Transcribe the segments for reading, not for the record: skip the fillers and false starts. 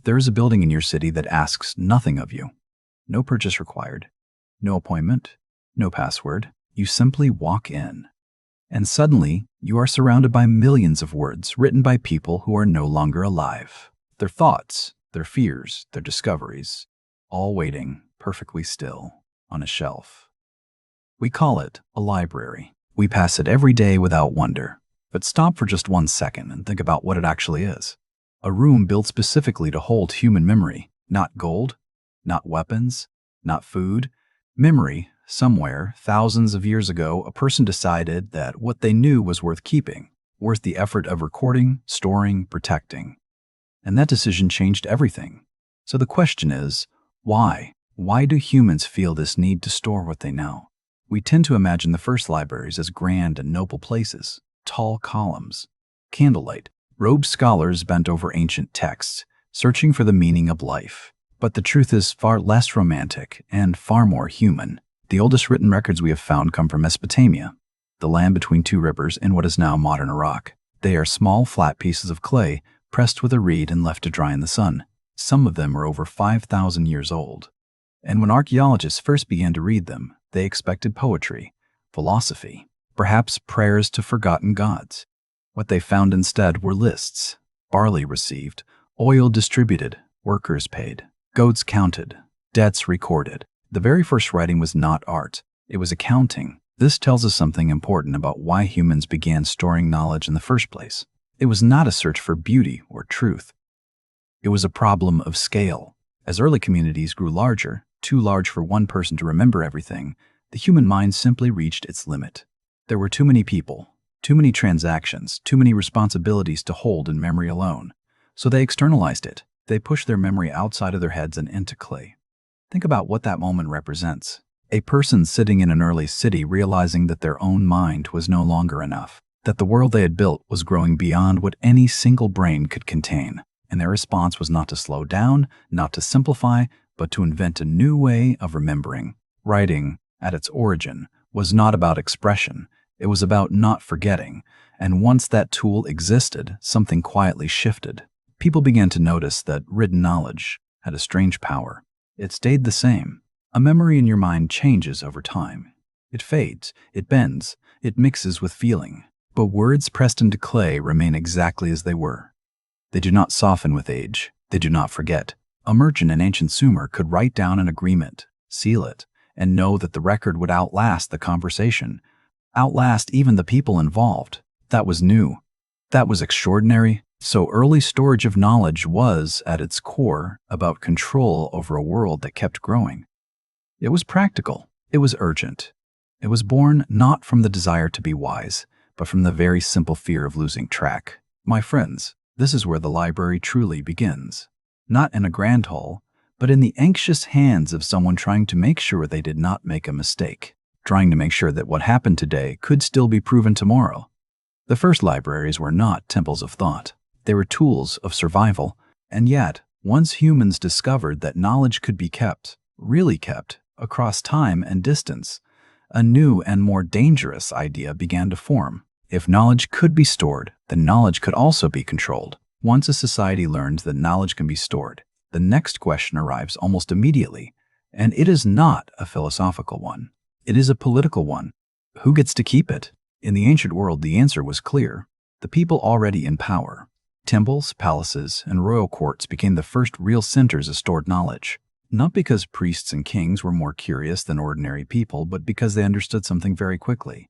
There is a building in your city that asks nothing of you. No purchase required, no appointment, no password. You simply walk in. And suddenly, you are surrounded by millions of words written by people who are no longer alive. Their thoughts, their fears, their discoveries, all waiting perfectly still on a shelf. We call it a library. We pass it every day without wonder. But stop for just 1 second and think about what it actually is. A room built specifically to hold human memory, not gold, not weapons, not food. Memory. Somewhere, thousands of years ago, a person decided that what they knew was worth keeping, worth the effort of recording, storing, protecting. And that decision changed everything. So the question is, why? Why do humans feel this need to store what they know? We tend to imagine the first libraries as grand and noble places, tall columns, candlelight, robed scholars bent over ancient texts, searching for the meaning of life. But the truth is far less romantic and far more human. The oldest written records we have found come from Mesopotamia, the land between two rivers in what is now modern Iraq. They are small, flat pieces of clay pressed with a reed and left to dry in the sun. Some of them are over 5,000 years old. And when archaeologists first began to read them, they expected poetry, philosophy, perhaps prayers to forgotten gods. What they found instead were lists. Barley received, oil distributed, workers paid, goats counted, debts recorded. The very first writing was not art, it was accounting. This tells us something important about why humans began storing knowledge in the first place. It was not a search for beauty or truth. It was a problem of scale. As early communities grew larger, too large for one person to remember everything, the human mind simply reached its limit. There were too many people, too many transactions, too many responsibilities to hold in memory alone. So they externalized it. They pushed their memory outside of their heads and into clay. Think about what that moment represents. A person sitting in an early city realizing that their own mind was no longer enough, that the world they had built was growing beyond what any single brain could contain, and their response was not to slow down, not to simplify, but to invent a new way of remembering. Writing, at its origin, was not about expression, it was about not forgetting, and once that tool existed, something quietly shifted. People began to notice that written knowledge had a strange power. It stayed the same. A memory in your mind changes over time. It fades, it bends, it mixes with feeling. But words pressed into clay remain exactly as they were. They do not soften with age. They do not forget. A merchant in ancient Sumer could write down an agreement, seal it, and know that the record would outlast the conversation, outlast even the people involved. That was new. That was extraordinary. So early storage of knowledge was, at its core, about control over a world that kept growing. It was practical. It was urgent. It was born not from the desire to be wise, but from the very simple fear of losing track. My friends, this is where the library truly begins. Not in a grand hall, but in the anxious hands of someone trying to make sure they did not make a mistake, trying to make sure that what happened today could still be proven tomorrow. The first libraries were not temples of thought. They were tools of survival, and yet, once humans discovered that knowledge could be kept, really kept, across time and distance, a new and more dangerous idea began to form. If knowledge could be stored, then knowledge could also be controlled. Once a society learns that knowledge can be stored, the next question arrives almost immediately, and it is not a philosophical one. It is a political one. Who gets to keep it? In the ancient world, the answer was clear. The people already in power. Temples, palaces, and royal courts became the first real centers of stored knowledge. Not because priests and kings were more curious than ordinary people, but because they understood something very quickly.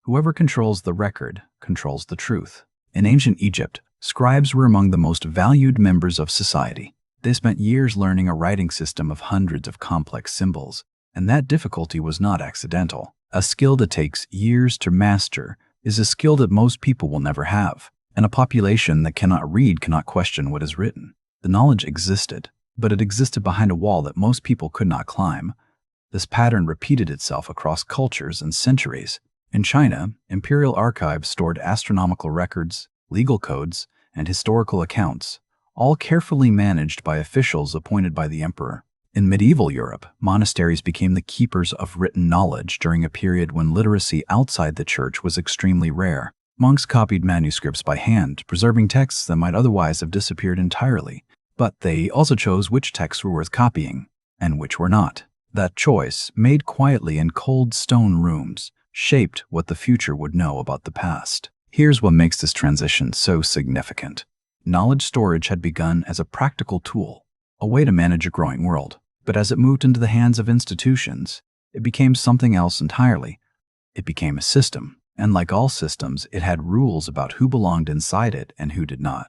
Whoever controls the record controls the truth. In ancient Egypt, scribes were among the most valued members of society. They spent years learning a writing system of hundreds of complex symbols, and that difficulty was not accidental. A skill that takes years to master is a skill that most people will never have. And a population that cannot read cannot question what is written. The knowledge existed, but it existed behind a wall that most people could not climb. This pattern repeated itself across cultures and centuries. In China, imperial archives stored astronomical records, legal codes, and historical accounts, all carefully managed by officials appointed by the emperor. In medieval Europe, monasteries became the keepers of written knowledge during a period when literacy outside the church was extremely rare. Monks copied manuscripts by hand, preserving texts that might otherwise have disappeared entirely. But they also chose which texts were worth copying and which were not. That choice, made quietly in cold stone rooms, shaped what the future would know about the past. Here's what makes this transition so significant. Knowledge storage had begun as a practical tool, a way to manage a growing world. But as it moved into the hands of institutions, it became something else entirely. It became a system, and like all systems, it had rules about who belonged inside it and who did not.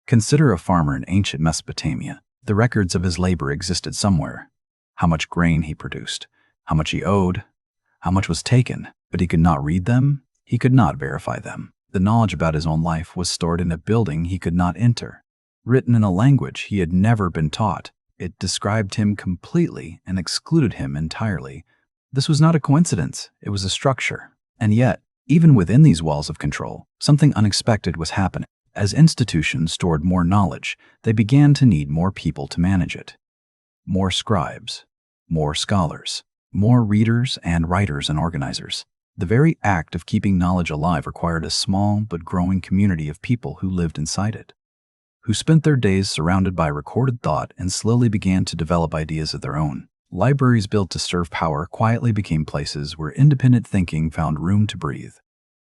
Consider a farmer in ancient Mesopotamia. The records of his labor existed somewhere. How much grain he produced, how much he owed, how much was taken, but he could not read them, he could not verify them. The knowledge about his own life was stored in a building he could not enter, written in a language he had never been taught. It described him completely and excluded him entirely. This was not a coincidence, it was a structure. And yet, even within these walls of control, something unexpected was happening. As institutions stored more knowledge, they began to need more people to manage it. More scribes, more scholars, more readers and writers and organizers. The very act of keeping knowledge alive required a small but growing community of people who lived inside it, who spent their days surrounded by recorded thought and slowly began to develop ideas of their own. Libraries built to serve power quietly became places where independent thinking found room to breathe.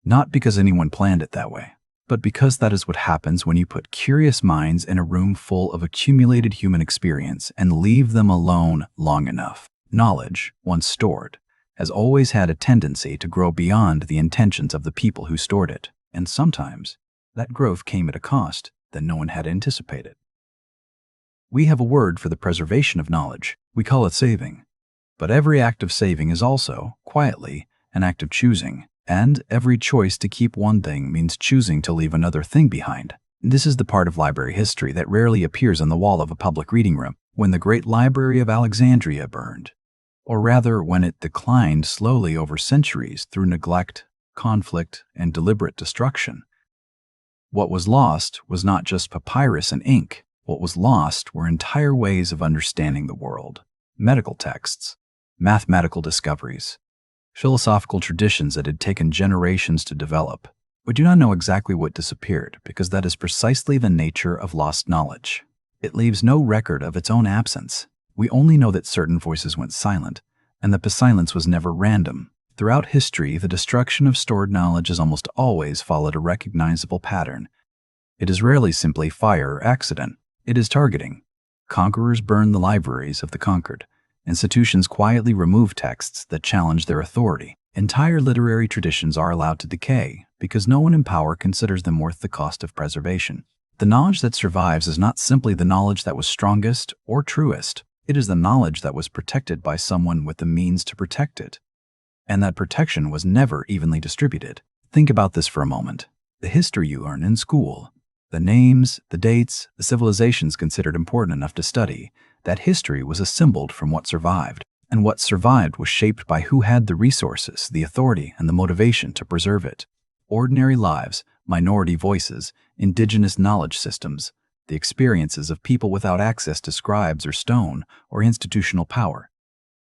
Not because anyone planned it that way, but because that is what happens when you put curious minds in a room full of accumulated human experience and leave them alone long enough. Knowledge, once stored, has always had a tendency to grow beyond the intentions of the people who stored it, and sometimes that growth came at a cost that no one had anticipated. We have a word for the preservation of knowledge. We call it saving. But every act of saving is also, quietly, an act of choosing. And every choice to keep one thing means choosing to leave another thing behind. This is the part of library history that rarely appears on the wall of a public reading room. When the great Library of Alexandria burned, or rather when it declined slowly over centuries through neglect, conflict, and deliberate destruction, what was lost was not just papyrus and ink. What was lost were entire ways of understanding the world, medical texts, mathematical discoveries, philosophical traditions that had taken generations to develop. We do not know exactly what disappeared because that is precisely the nature of lost knowledge. It leaves no record of its own absence. We only know that certain voices went silent, and that the silence was never random. Throughout history, the destruction of stored knowledge has almost always followed a recognizable pattern. It is rarely simply fire or accident. It is targeting. Conquerors burn the libraries of the conquered. Institutions quietly remove texts that challenge their authority. Entire literary traditions are allowed to decay because no one in power considers them worth the cost of preservation. The knowledge that survives is not simply the knowledge that was strongest or truest. It is the knowledge that was protected by someone with the means to protect it. And that protection was never evenly distributed. Think about this for a moment. The history you learn in school, the names, the dates, the civilizations considered important enough to study, that history was assembled from what survived. And what survived was shaped by who had the resources, the authority, and the motivation to preserve it. Ordinary lives, minority voices, indigenous knowledge systems, the experiences of people without access to scribes or stone or institutional power.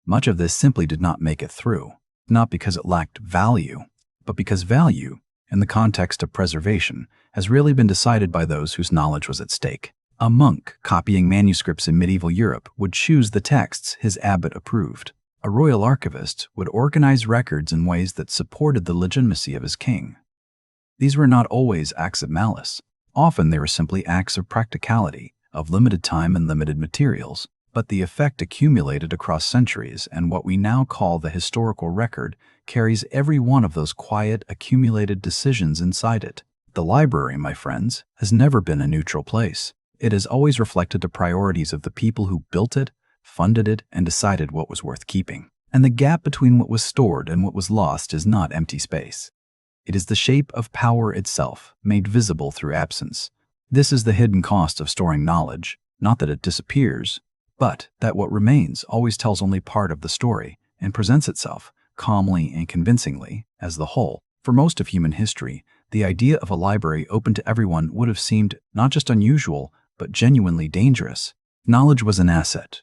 Much of this simply did not make it through, not because it lacked value, but because value, in the context of preservation, has really been decided by those whose knowledge was at stake. A monk copying manuscripts in medieval Europe would choose the texts his abbot approved. A royal archivist would organize records in ways that supported the legitimacy of his king. These were not always acts of malice. Often they were simply acts of practicality, of limited time and limited materials. But the effect accumulated across centuries, and what we now call the historical record carries every one of those quiet, accumulated decisions inside it. The library, my friends, has never been a neutral place. It has always reflected the priorities of the people who built it, funded it, and decided what was worth keeping. And the gap between what was stored and what was lost is not empty space. It is the shape of power itself, made visible through absence. This is the hidden cost of storing knowledge, not that it disappears, but that what remains always tells only part of the story and presents itself, calmly and convincingly, as the whole. For most of human history, the idea of a library open to everyone would have seemed not just unusual, but genuinely dangerous. Knowledge was an asset,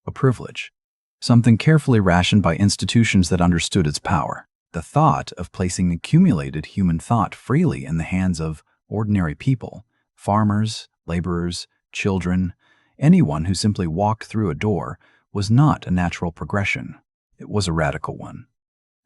a privilege, something carefully rationed by institutions that understood its power. The thought of placing accumulated human thought freely in the hands of ordinary people, farmers, laborers, children, Anyone who simply walked through a door was not a natural progression. It was a radical one.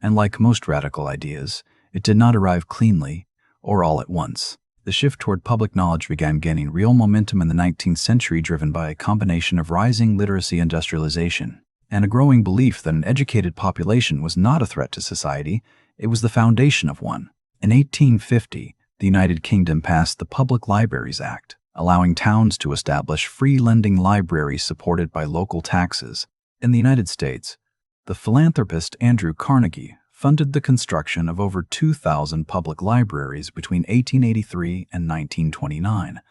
And like most radical ideas, it did not arrive cleanly or all at once. The shift toward public knowledge began gaining real momentum in the 19th century, driven by a combination of rising literacy, industrialization, and a growing belief that an educated population was not a threat to society, it was the foundation of one. In 1850, the United Kingdom passed the Public Libraries Act, allowing towns to establish free lending libraries supported by local taxes. In the United States, the philanthropist Andrew Carnegie funded the construction of over 2,000 public libraries between 1883 and 1929,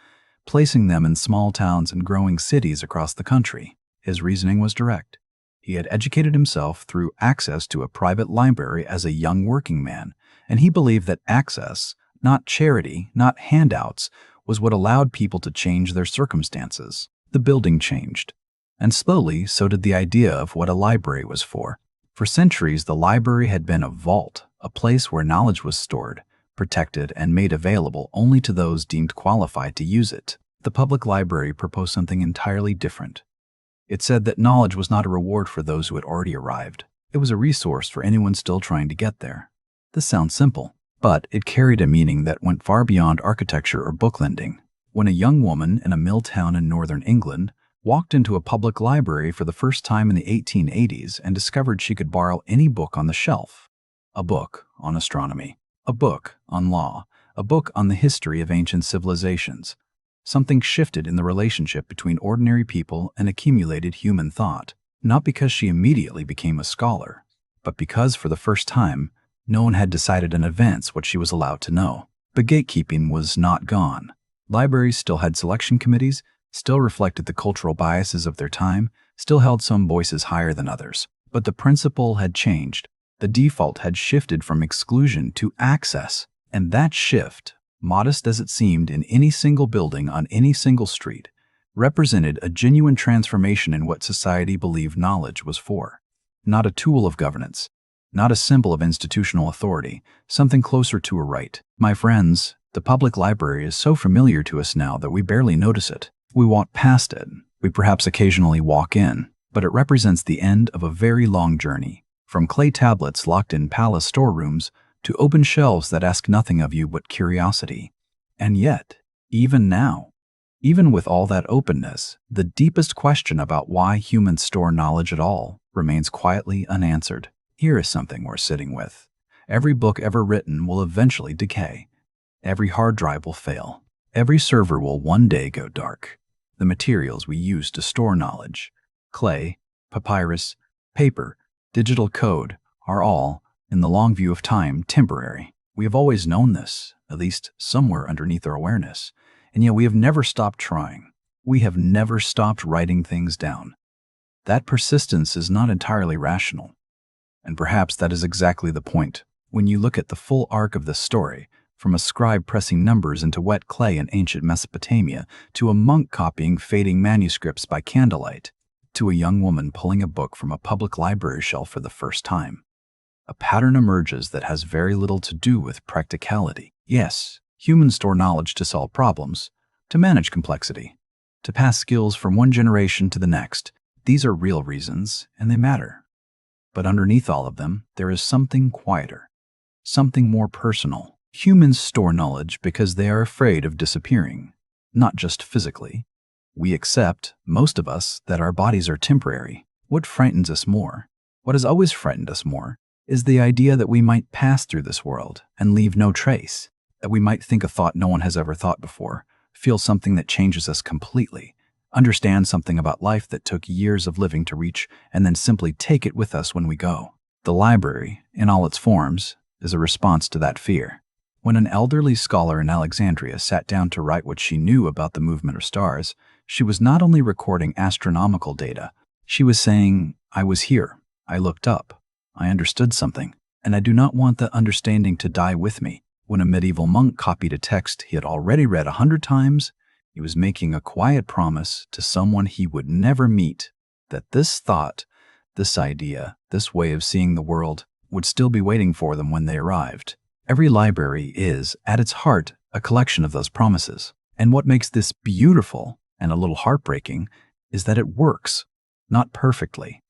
placing them in small towns and growing cities across the country. His reasoning was direct. He had educated himself through access to a private library as a young working man, and he believed that access, not charity, not handouts, was what allowed people to change their circumstances. The building changed, and slowly so did the idea of what a library was for. For centuries, the library had been a vault, a place where knowledge was stored, protected, and made available only to those deemed qualified to use it. The public library proposed something entirely different. It said that knowledge was not a reward for those who had already arrived. It was a resource for anyone still trying to get there. This sounds simple, but it carried a meaning that went far beyond architecture or book lending. When a young woman in a mill town in northern England walked into a public library for the first time in the 1880s and discovered she could borrow any book on the shelf. A book on astronomy, a book on law, a book on the history of ancient civilizations. Something shifted in the relationship between ordinary people and accumulated human thought, not because she immediately became a scholar, but because for the first time, no one had decided in advance what she was allowed to know. But gatekeeping was not gone. Libraries still had selection committees, still reflected the cultural biases of their time, still held some voices higher than others. But the principle had changed. The default had shifted from exclusion to access. And that shift, modest as it seemed in any single building on any single street, represented a genuine transformation in what society believed knowledge was for. Not a tool of governance, not a symbol of institutional authority, something closer to a right. My friends, the public library is so familiar to us now that we barely notice it. We walk past it, we perhaps occasionally walk in, but it represents the end of a very long journey, from clay tablets locked in palace storerooms to open shelves that ask nothing of you but curiosity. And yet, even now, even with all that openness, the deepest question about why humans store knowledge at all remains quietly unanswered. Here is something we're sitting with. Every book ever written will eventually decay. Every hard drive will fail. Every server will one day go dark. The materials we use to store knowledge, clay, papyrus, paper, digital code, are all, in the long view of time, temporary. We have always known this, at least somewhere underneath our awareness, and yet we have never stopped trying. We have never stopped writing things down. That persistence is not entirely rational. And perhaps that is exactly the point. When you look at the full arc of this story, from a scribe pressing numbers into wet clay in ancient Mesopotamia, to a monk copying fading manuscripts by candlelight, to a young woman pulling a book from a public library shelf for the first time, a pattern emerges that has very little to do with practicality. Yes, humans store knowledge to solve problems, to manage complexity, to pass skills from one generation to the next. These are real reasons, and they matter. But underneath all of them, there is something quieter, something more personal. Humans store knowledge because they are afraid of disappearing, not just physically. We accept, most of us, that our bodies are temporary. What frightens us more, what has always frightened us more, is the idea that we might pass through this world and leave no trace, that we might think a thought no one has ever thought before, feel something that changes us completely, understand something about life that took years of living to reach, and then simply take it with us when we go. The library, in all its forms, is a response to that fear. When an elderly scholar in Alexandria sat down to write what she knew about the movement of stars, she was not only recording astronomical data, she was saying, "I was here, I looked up, I understood something, and I do not want that understanding to die with me." When a medieval monk copied a text he had already read 100 times, he was making a quiet promise to someone he would never meet that this thought, this idea, this way of seeing the world would still be waiting for them when they arrived. Every library is, at its heart, a collection of those promises. And what makes this beautiful and a little heartbreaking is that it works. Not perfectly,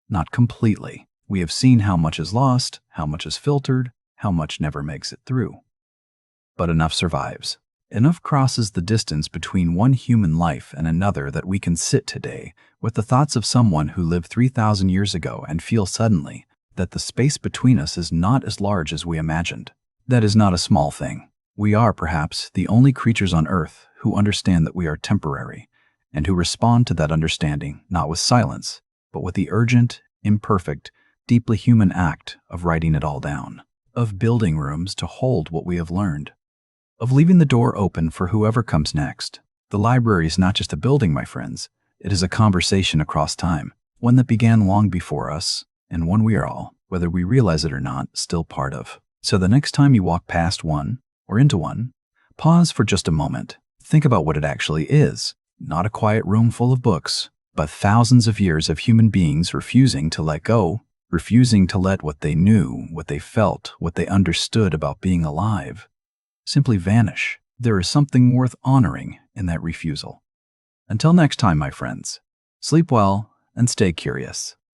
not completely. We have seen how much is lost, how much is filtered, how much never makes it through. But enough survives. Enough crosses the distance between one human life and another that we can sit today with the thoughts of someone who lived 3,000 years ago and feel suddenly that the space between us is not as large as we imagined. That is not a small thing. We are, perhaps, the only creatures on Earth who understand that we are temporary, and who respond to that understanding not with silence, but with the urgent, imperfect, deeply human act of writing it all down, of building rooms to hold what we have learned, of leaving the door open for whoever comes next. The library is not just a building, my friends. It is a conversation across time, one that began long before us, and one we are all, whether we realize it or not, still part of. So the next time you walk past one, or into one, pause for just a moment. Think about what it actually is. Not a quiet room full of books, but thousands of years of human beings refusing to let go, refusing to let what they knew, what they felt, what they understood about being alive, simply vanish. There is something worth honoring in that refusal. Until next time, my friends, sleep well and stay curious.